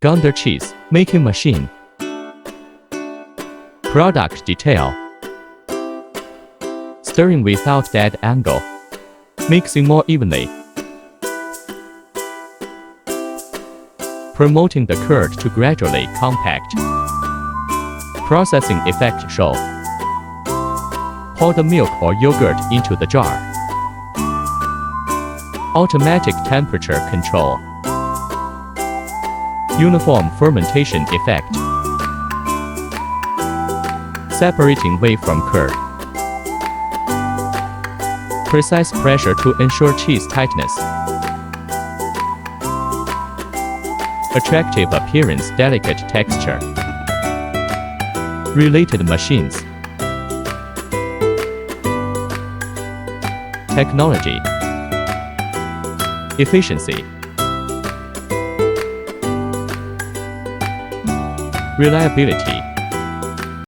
Gounder cheese making machine. Product detail. Stirring without dead angle. Mixing more evenly. Promoting the curd to gradually compact. Processing effect show. Pour the milk or yogurt into the jar. Automatic temperature control. Uniform fermentation effect. Separating whey from curd. Precise pressure to ensure cheese tightness. Attractive appearance, delicate texture. Related machines. Technology. Efficiency. Reliability.